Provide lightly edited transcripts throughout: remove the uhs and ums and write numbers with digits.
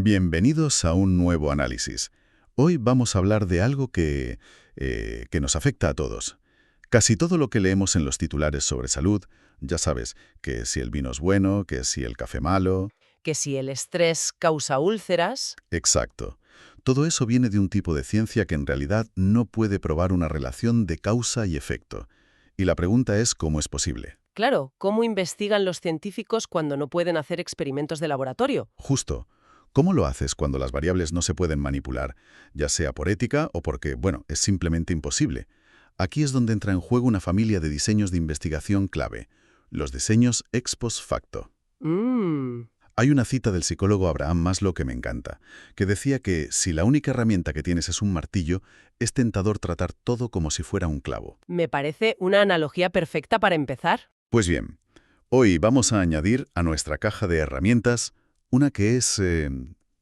Bienvenidos a un nuevo análisis. Hoy vamos a hablar de algo que nos afecta a todos. Casi todo lo que leemos en los titulares sobre salud, ya sabes, que si el vino es bueno, que si el café malo. Que si el estrés causa úlceras. Exacto. Todo eso viene de un tipo de ciencia que en realidad no puede probar una relación de causa y efecto. Y la pregunta es cómo es posible. Claro, ¿cómo investigan los científicos cuando no pueden hacer experimentos de laboratorio? Justo. ¿Cómo lo haces cuando las variables no se pueden manipular, ya sea por ética o porque, bueno, es simplemente imposible? Aquí es donde entra en juego una familia de diseños de investigación clave, los diseños ex post facto. Mmm, Hay una cita del psicólogo Abraham Maslow que me encanta, que decía que si la única herramienta que tienes es un martillo, es tentador tratar todo como si fuera un clavo. me parece una analogía perfecta para empezar. Pues bien, hoy vamos a añadir a nuestra caja de herramientas una que es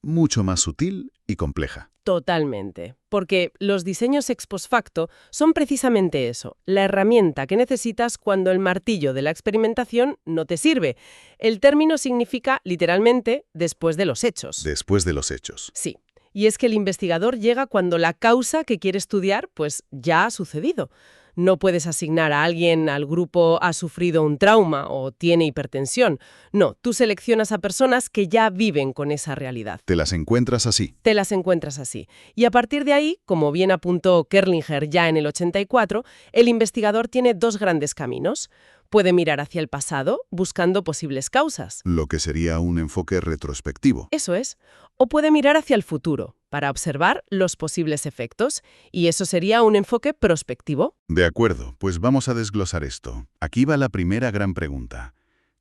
mucho más sutil y compleja. Totalmente. Porque los diseños ex post facto son precisamente eso, la herramienta que necesitas cuando el martillo de la experimentación no te sirve. El término significa, literalmente, después de los hechos. Después de los hechos. Sí. Y es que el investigador llega cuando la causa que quiere estudiar, pues ya ha sucedido. No puedes asignar a alguien al grupo ha sufrido un trauma o tiene hipertensión. No, tú seleccionas a personas que ya viven con esa realidad. Te las encuentras así. Te las encuentras así. Y a partir de ahí, como bien apuntó Kerlinger ya en el 84, el investigador tiene dos grandes caminos. Puede mirar hacia el pasado, buscando posibles causas. Lo que sería un enfoque retrospectivo. Eso es. O puede mirar hacia el futuro, para observar los posibles efectos, y eso sería un enfoque prospectivo. De acuerdo, pues vamos a desglosar esto. Aquí va la primera gran pregunta.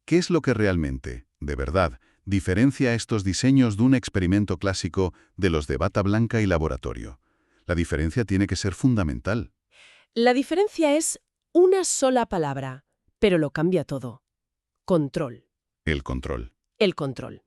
¿Qué es lo que realmente, de verdad, diferencia estos diseños de un experimento clásico de los de bata blanca y laboratorio? La diferencia tiene que ser fundamental. La diferencia es una sola palabra, pero lo cambia todo. Control. El control. El control.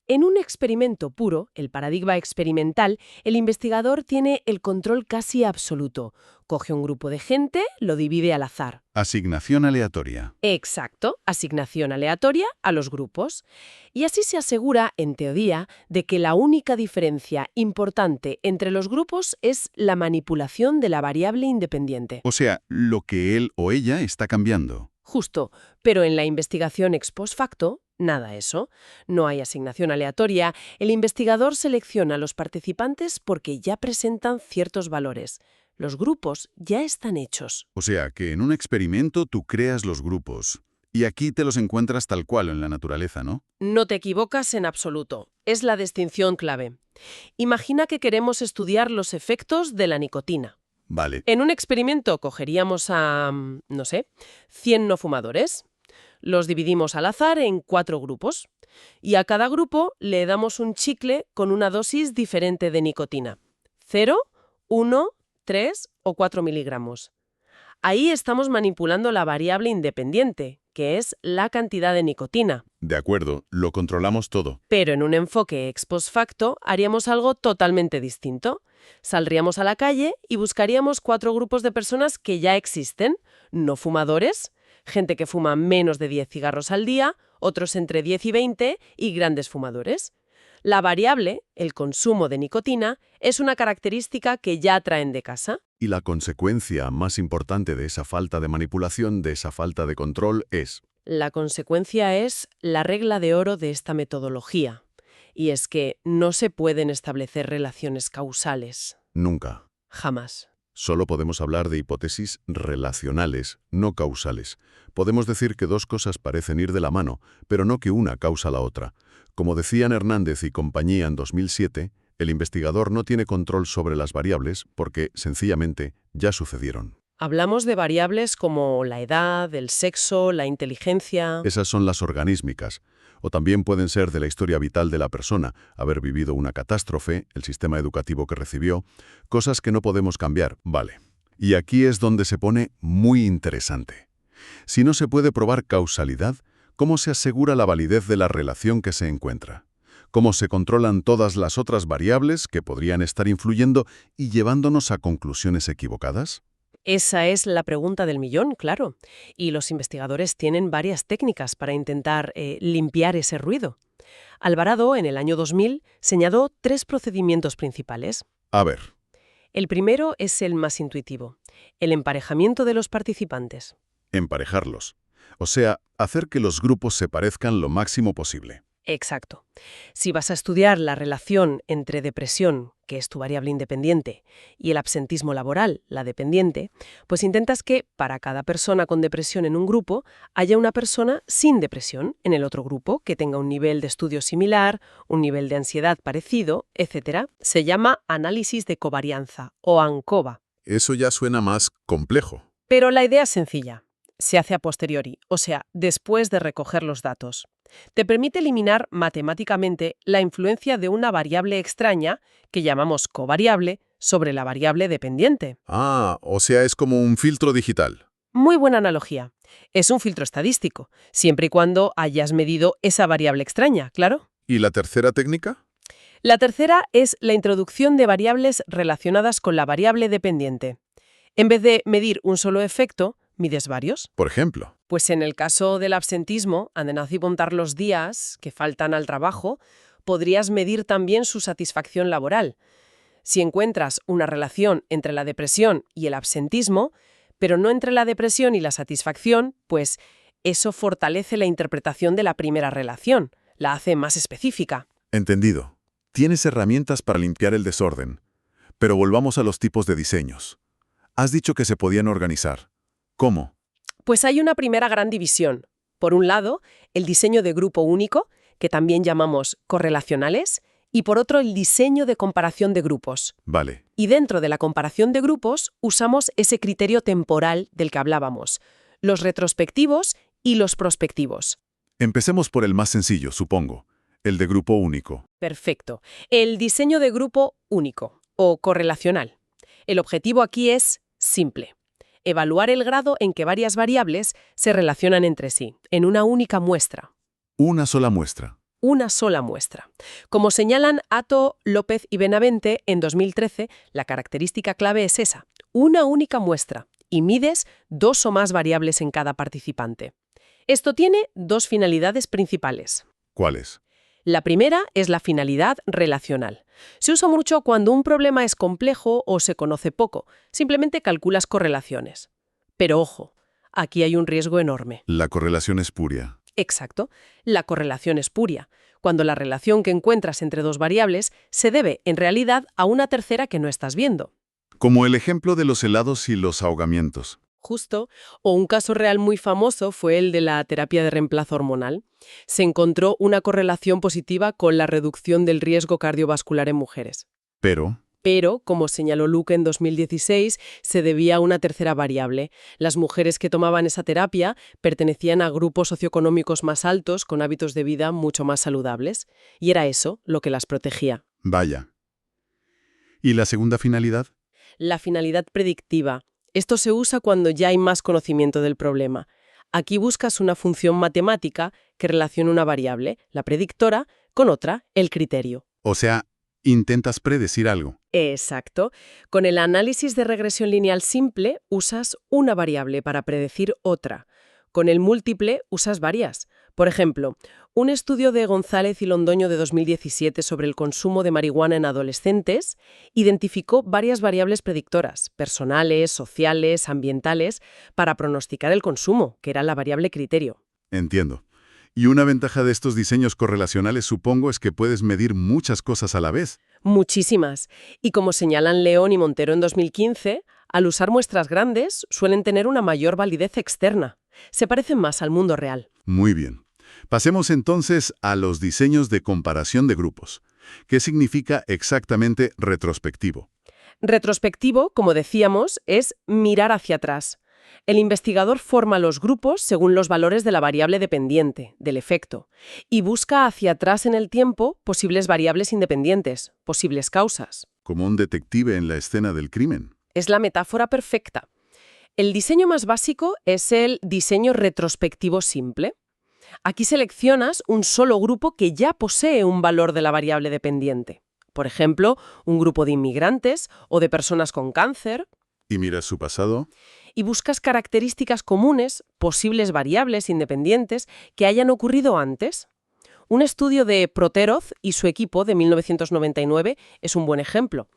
En un experimento puro, el paradigma experimental, el investigador tiene el control casi absoluto. Coge un grupo de gente, lo divide al azar. Asignación aleatoria. Exacto, asignación aleatoria a los grupos. Y así se asegura, en teoría, de que la única diferencia importante entre los grupos es la manipulación de la variable independiente. O sea, lo que él o ella está cambiando. Justo, pero en la investigación ex post facto, nada eso. No hay asignación aleatoria. El investigador selecciona a los participantes porque ya presentan ciertos valores. Los grupos ya están hechos. O sea, que en un experimento tú creas los grupos. Y aquí te los encuentras tal cual en la naturaleza, ¿no? No te equivocas en absoluto. Es la distinción clave. Imagina que queremos estudiar los efectos de la nicotina. Vale. En un experimento cogeríamos a, no sé, 100 no fumadores. Los dividimos al azar en 4 grupos. Y a cada grupo le damos un chicle con una dosis diferente de nicotina. 0, 1, 3 o 4 miligramos. Ahí estamos manipulando la variable independiente, que es la cantidad de nicotina. De acuerdo, lo controlamos todo. Pero en un enfoque ex post facto haríamos algo totalmente distinto. Saldríamos a la calle y buscaríamos 4 grupos de personas que ya existen, no fumadores, gente que fuma menos de 10 cigarros al día, otros entre 10 y 20 y grandes fumadores. La variable, el consumo de nicotina, es una característica que ya traen de casa. Y la consecuencia más importante de esa falta de manipulación, de esa falta de control, es... La consecuencia es la regla de oro de esta metodología, y es que no se pueden establecer relaciones causales. Nunca. Jamás. Solo podemos hablar de hipótesis relacionales, no causales. Podemos decir que dos cosas parecen ir de la mano, pero no que una causa la otra. Como decían Hernández y compañía en 2007, el investigador no tiene control sobre las variables porque, sencillamente, ya sucedieron. Hablamos de variables como la edad, el sexo, la inteligencia. Esas son las organísmicas. O también pueden ser de la historia vital de la persona, haber vivido una catástrofe, el sistema educativo que recibió, cosas que no podemos cambiar, vale. Y aquí es donde se pone muy interesante. Si no se puede probar causalidad, ¿cómo se asegura la validez de la relación que se encuentra? ¿Cómo se controlan todas las otras variables que podrían estar influyendo y llevándonos a conclusiones equivocadas? Esa es la pregunta del millón, claro. Y los investigadores tienen varias técnicas para intentar limpiar ese ruido. Alvarado, en el año 2000, señaló 3 procedimientos principales. A ver, El primero es el más intuitivo, el emparejamiento de los participantes. emparejarlos. O sea, hacer que los grupos se parezcan lo máximo posible. Exacto. Si vas a estudiar la relación entre depresión, que es tu variable independiente, y el absentismo laboral, la dependiente, pues intentas que para cada persona con depresión en un grupo haya una persona sin depresión en el otro grupo que tenga un nivel de estudio similar, un nivel de ansiedad parecido, etc. Se llama análisis de covarianza o ANCOVA. Eso ya suena más complejo. Pero la idea es sencilla. Se hace a posteriori, o sea, después de recoger los datos. Te permite eliminar matemáticamente la influencia de una variable extraña, que llamamos covariable, sobre la variable dependiente. Ah, o sea, es como un filtro digital. Muy buena analogía. Es un filtro estadístico, siempre y cuando hayas medido esa variable extraña, ¿claro? ¿Y la tercera técnica? La tercera es la introducción de variables relacionadas con la variable dependiente. En vez de medir un solo efecto, mides varios. Por ejemplo. Pues en el caso del absentismo, además de contar los días que faltan al trabajo, podrías medir también su satisfacción laboral. Si encuentras una relación entre la depresión y el absentismo, pero no entre la depresión y la satisfacción, pues eso fortalece la interpretación de la primera relación, la hace más específica. Entendido. Tienes herramientas para limpiar el desorden. Pero volvamos a los tipos de diseños. Has dicho que se podían organizar. ¿Cómo? Pues hay una primera gran división. Por un lado, el diseño de grupo único, que también llamamos correlacionales, y por otro, el diseño de comparación de grupos. Vale. Y dentro de la comparación de grupos, usamos ese criterio temporal del que hablábamos, los retrospectivos y los prospectivos. Empecemos por el más sencillo, supongo, el de grupo único. Perfecto. El diseño de grupo único, o correlacional. El objetivo aquí es simple. Evaluar el grado en que varias variables se relacionan entre sí, en una única muestra. Una sola muestra. Una sola muestra. Como señalan Atto, López y Benavente en 2013, la característica clave es esa, una única muestra, y mides 2 o más variables en cada participante. Esto tiene 2 finalidades principales. ¿Cuáles? La primera es la finalidad relacional. Se usa mucho cuando un problema es complejo o se conoce poco. Simplemente calculas correlaciones. Pero ojo, aquí hay un riesgo enorme. La correlación espuria. Exacto. La correlación espuria, cuando la relación que encuentras entre 2 variables se debe, en realidad, a una tercera que no estás viendo. Como el ejemplo de los helados y los ahogamientos. Justo, o un caso real muy famoso fue el de la terapia de reemplazo hormonal. Se encontró una correlación positiva con la reducción del riesgo cardiovascular en mujeres. Pero, como señaló Luke en 2016, se debía a una tercera variable. Las mujeres que tomaban esa terapia pertenecían a grupos socioeconómicos más altos con hábitos de vida mucho más saludables. Y era eso lo que las protegía. Vaya. ¿Y la segunda finalidad? La finalidad predictiva. Esto se usa cuando ya hay más conocimiento del problema. Aquí buscas una función matemática que relaciona una variable, la predictora, con otra, el criterio. O sea, intentas predecir algo. Exacto. Con el análisis de regresión lineal simple usas una variable para predecir otra. Con el múltiple usas varias. Por ejemplo, un estudio de González y Londoño de 2017 sobre el consumo de marihuana en adolescentes identificó varias variables predictoras, personales, sociales, ambientales, para pronosticar el consumo, que era la variable criterio. Entiendo. Y una ventaja de estos diseños correlacionales, supongo, es que puedes medir muchas cosas a la vez. Muchísimas. Y como señalan León y Montero en 2015, al usar muestras grandes suelen tener una mayor validez externa. Se parecen más al mundo real. Muy bien. Pasemos entonces a los diseños de comparación de grupos. ¿Qué significa exactamente retrospectivo? Retrospectivo, como decíamos, es mirar hacia atrás. El investigador forma los grupos según los valores de la variable dependiente, del efecto, y busca hacia atrás en el tiempo posibles variables independientes, posibles causas. Como un detective en la escena del crimen. Es la metáfora perfecta. El diseño más básico es el diseño retrospectivo simple. Aquí seleccionas un solo grupo que ya posee un valor de la variable dependiente. Por ejemplo, un grupo de inmigrantes o de personas con cáncer. ¿Y miras su pasado? Y buscas características comunes, posibles variables independientes, que hayan ocurrido antes. Un estudio de Proteroz y su equipo de 1999 es un buen ejemplo.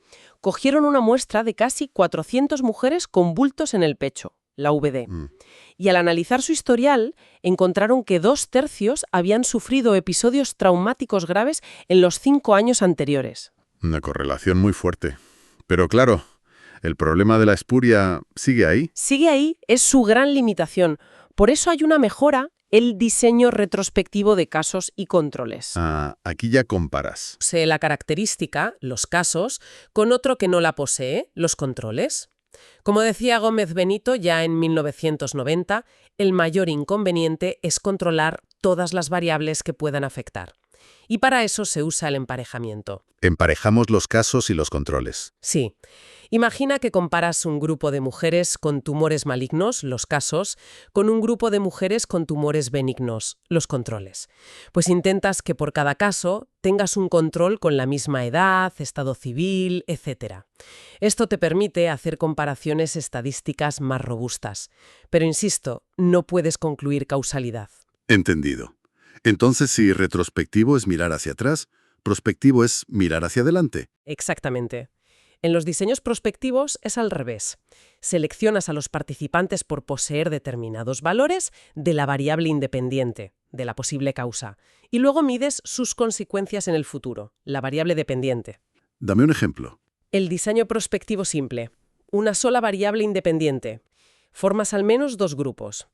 Cogieron una muestra de casi 400 mujeres con bultos en el pecho, la VD. Y al analizar su historial, encontraron que 2/3 habían sufrido episodios traumáticos graves en los 5 años anteriores. Una correlación muy fuerte. Pero claro, el problema de la espuria sigue ahí. Sigue ahí, es su gran limitación. Por eso hay una mejora, el diseño retrospectivo de casos y controles. Aquí ya comparas. Posee la característica, los casos, con otro que no la posee, los controles. Como decía Gómez Benito ya en 1990, el mayor inconveniente es controlar todas las variables que puedan afectar. Y para eso se usa el emparejamiento. Emparejamos los casos y los controles. Sí. Imagina que comparas un grupo de mujeres con tumores malignos, los casos, con un grupo de mujeres con tumores benignos, los controles. Pues intentas que por cada caso tengas un control con la misma edad, estado civil, etc. Esto te permite hacer comparaciones estadísticas más robustas. Pero insisto, no puedes concluir causalidad. Entendido. Entonces, si retrospectivo es mirar hacia atrás, prospectivo es mirar hacia adelante. Exactamente. En los diseños prospectivos es al revés. Seleccionas a los participantes por poseer determinados valores de la variable independiente, de la posible causa, y luego mides sus consecuencias en el futuro, la variable dependiente. Dame un ejemplo. El diseño prospectivo simple. Una sola variable independiente. Formas al menos 2 grupos.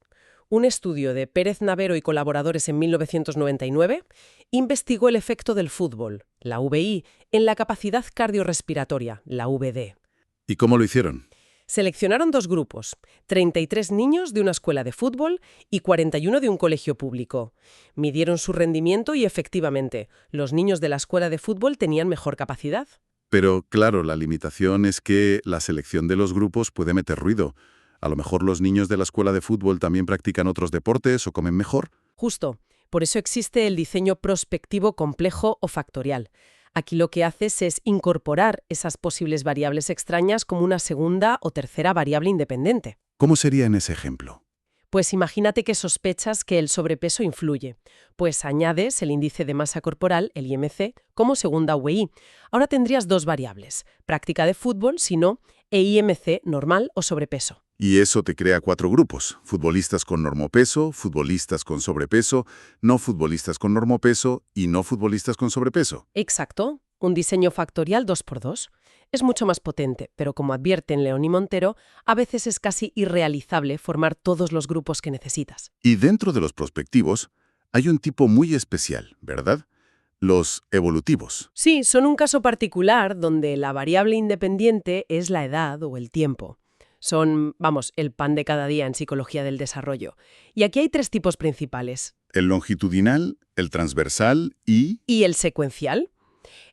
Un estudio de Pérez Navero y colaboradores en 1999 investigó el efecto del fútbol, la VI, en la capacidad cardiorrespiratoria, la VD. ¿Y cómo lo hicieron? Seleccionaron 2 grupos, 33 niños de una escuela de fútbol y 41 de un colegio público. Midieron su rendimiento y efectivamente, los niños de la escuela de fútbol tenían mejor capacidad. Pero claro, la limitación es que la selección de los grupos puede meter ruido. A lo mejor los niños de la escuela de fútbol también practican otros deportes o comen mejor. Justo. Por eso existe el diseño prospectivo complejo o factorial. Aquí lo que haces es incorporar esas posibles variables extrañas como una segunda o tercera variable independiente. ¿Cómo sería en ese ejemplo? Pues imagínate que sospechas que el sobrepeso influye. Pues añades el índice de masa corporal, el IMC, como segunda VI. Ahora tendrías 2 variables, práctica de fútbol, si no, e IMC normal o sobrepeso. Y eso te crea 4 grupos: futbolistas con normopeso, futbolistas con sobrepeso, no futbolistas con normopeso y no futbolistas con sobrepeso. Exacto, un diseño factorial 2x2. Es mucho más potente, pero como advierten León y Montero, a veces es casi irrealizable formar todos los grupos que necesitas. Y dentro de los prospectivos hay un tipo muy especial, ¿verdad? Los evolutivos. Sí, son un caso particular donde la variable independiente es la edad o el tiempo. Son, el pan de cada día en psicología del desarrollo. Y aquí hay 3 tipos principales. El longitudinal, el transversal y... ¿Y el secuencial?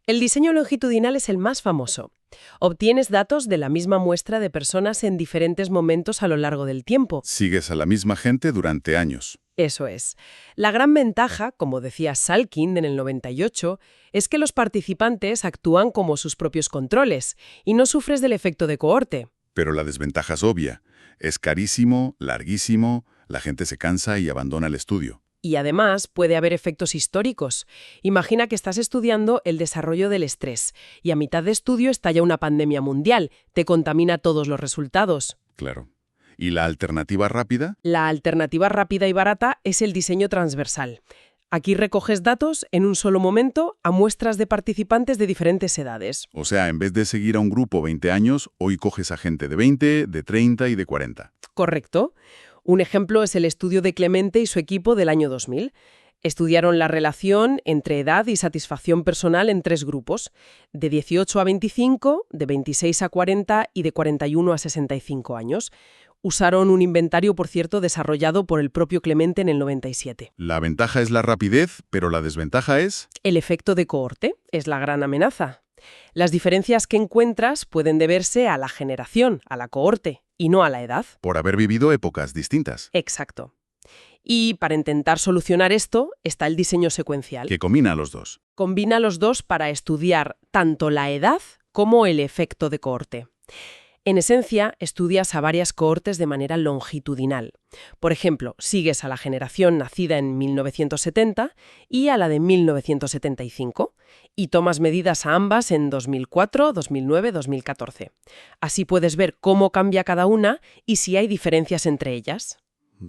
El diseño longitudinal es el más famoso. Obtienes datos de la misma muestra de personas en diferentes momentos a lo largo del tiempo. Sigues a la misma gente durante años. Eso es. La gran ventaja, como decía Salkind en el 98, es que los participantes actúan como sus propios controles y no sufres del efecto de cohorte. Pero la desventaja es obvia. Es carísimo, larguísimo, la gente se cansa y abandona el estudio. Y además puede haber efectos históricos. Imagina que estás estudiando el desarrollo del estrés y a mitad de estudio estalla una pandemia mundial, te contamina todos los resultados. Claro. ¿Y la alternativa rápida? La alternativa rápida y barata es el diseño transversal. Aquí recoges datos en un solo momento a muestras de participantes de diferentes edades. O sea, en vez de seguir a un grupo 20 años, hoy coges a gente de 20, de 30 y de 40. Correcto. Un ejemplo es el estudio de Clemente y su equipo del año 2000. Estudiaron la relación entre edad y satisfacción personal en 3 grupos, de 18 a 25, de 26 a 40 y de 41 a 65 años. Usaron un inventario, por cierto, desarrollado por el propio Clemente en el 97. La ventaja es la rapidez, pero la desventaja es... El efecto de cohorte es la gran amenaza. Las diferencias que encuentras pueden deberse a la generación, a la cohorte, y no a la edad. Por haber vivido épocas distintas. Exacto. Y para intentar solucionar esto está el diseño secuencial. Que combina a los dos. Combina los dos para estudiar tanto la edad como el efecto de cohorte. En esencia, estudias a varias cohortes de manera longitudinal. Por ejemplo, sigues a la generación nacida en 1970 y a la de 1975, y tomas medidas a ambas en 2004, 2009, 2014. Así puedes ver cómo cambia cada una y si hay diferencias entre ellas.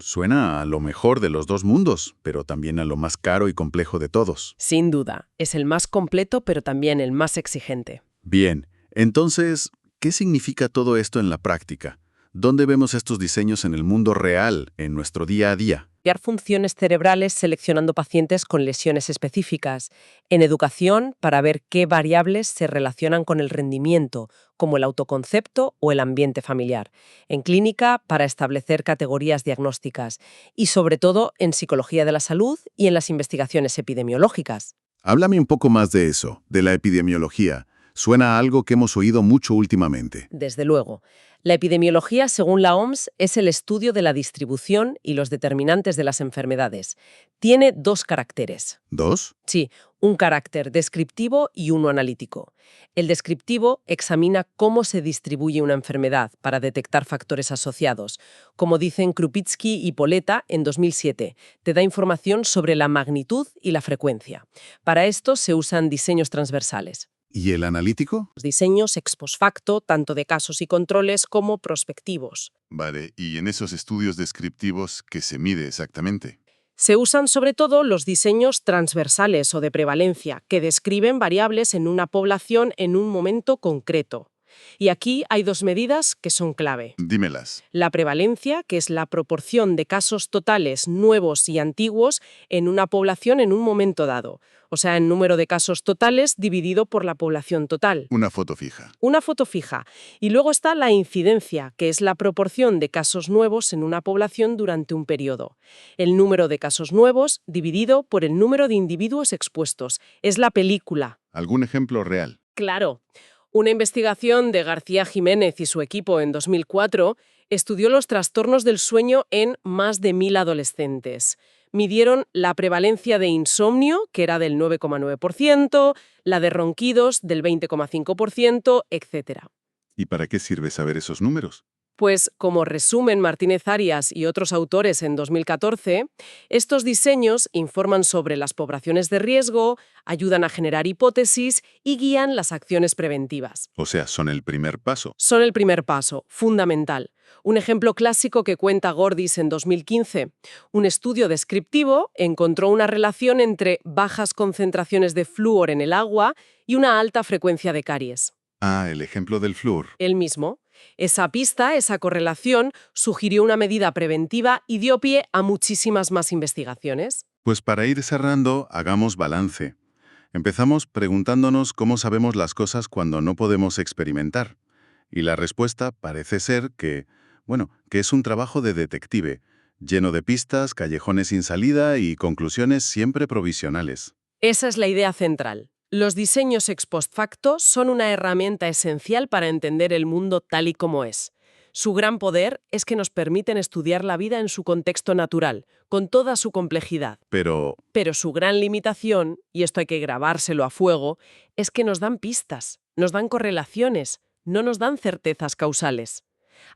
Suena a lo mejor de los dos mundos, pero también a lo más caro y complejo de todos. Sin duda, es el más completo, pero también el más exigente. Bien, entonces, ¿qué significa todo esto en la práctica? ¿Dónde vemos estos diseños en el mundo real, en nuestro día a día? Estudiar funciones cerebrales seleccionando pacientes con lesiones específicas. En educación, para ver qué variables se relacionan con el rendimiento, como el autoconcepto o el ambiente familiar. En clínica, para establecer categorías diagnósticas. Y sobre todo, en psicología de la salud y en las investigaciones epidemiológicas. Háblame un poco más de eso, de la epidemiología. Suena a algo que hemos oído mucho últimamente. Desde luego. La epidemiología, según la OMS, es el estudio de la distribución y los determinantes de las enfermedades. Tiene dos caracteres. ¿Dos? Sí, un carácter descriptivo y uno analítico. El descriptivo examina cómo se distribuye una enfermedad para detectar factores asociados. Como dicen Krupitsky y Poleta en 2007, te da información sobre la magnitud y la frecuencia. Para esto se usan diseños transversales. ¿Y el analítico? Los diseños ex post facto, tanto de casos y controles como prospectivos. Vale, y en esos estudios descriptivos, ¿qué se mide exactamente? Se usan sobre todo los diseños transversales o de prevalencia, que describen variables en una población en un momento concreto. Y aquí hay dos medidas que son clave. Dímelas. La prevalencia, que es la proporción de casos totales nuevos y antiguos en una población en un momento dado. O sea, el número de casos totales dividido por la población total. Una foto fija. Una foto fija. Y luego está la incidencia, que es la proporción de casos nuevos en una población durante un periodo. El número de casos nuevos dividido por el número de individuos expuestos. Es la película. ¿Algún ejemplo real? Claro. Una investigación de García Jiménez y su equipo en 2004 estudió los trastornos del sueño en más de 1.000 adolescentes. Midieron la prevalencia de insomnio, que era del 9,9%, la de ronquidos del 20,5%, etc. ¿Y para qué sirve saber esos números? Pues, como resumen Martínez Arias y otros autores en 2014, estos diseños informan sobre las poblaciones de riesgo, ayudan a generar hipótesis y guían las acciones preventivas. O sea, son el primer paso. Son el primer paso, fundamental. Un ejemplo clásico que cuenta Gordis en 2015. Un estudio descriptivo encontró una relación entre bajas concentraciones de flúor en el agua y una alta frecuencia de caries. Ah, el ejemplo del flúor. El mismo. Esa pista, esa correlación, sugirió una medida preventiva y dio pie a muchísimas más investigaciones. Pues para ir cerrando, hagamos balance. Empezamos preguntándonos cómo sabemos las cosas cuando no podemos experimentar. Y la respuesta parece ser que es un trabajo de detective, lleno de pistas, callejones sin salida y conclusiones siempre provisionales. Esa es la idea central. Los diseños ex post facto son una herramienta esencial para entender el mundo tal y como es. Su gran poder es que nos permiten estudiar la vida en su contexto natural, con toda su complejidad. Pero Su gran limitación, y esto hay que grabárselo a fuego, es que nos dan pistas, nos dan correlaciones, no nos dan certezas causales.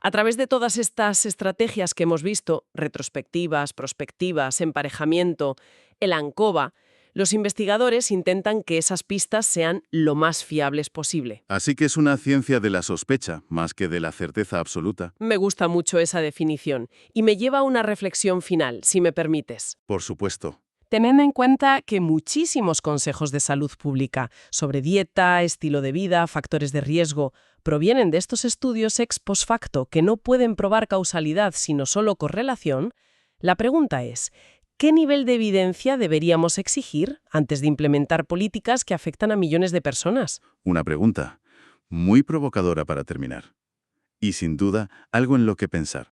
A través de todas estas estrategias que hemos visto, retrospectivas, prospectivas, emparejamiento, el ANCOVA, los investigadores intentan que esas pistas sean lo más fiables posible. así que es una ciencia de la sospecha, más que de la certeza absoluta. Me gusta mucho esa definición y me lleva a una reflexión final, si me permites. Por supuesto. Teniendo en cuenta que muchísimos consejos de salud pública sobre dieta, estilo de vida, factores de riesgo, provienen de estos estudios ex post facto que no pueden probar causalidad sino solo correlación, la pregunta es, ¿qué nivel de evidencia deberíamos exigir antes de implementar políticas que afectan a millones de personas? Una pregunta muy provocadora para terminar. Y sin duda, algo en lo que pensar.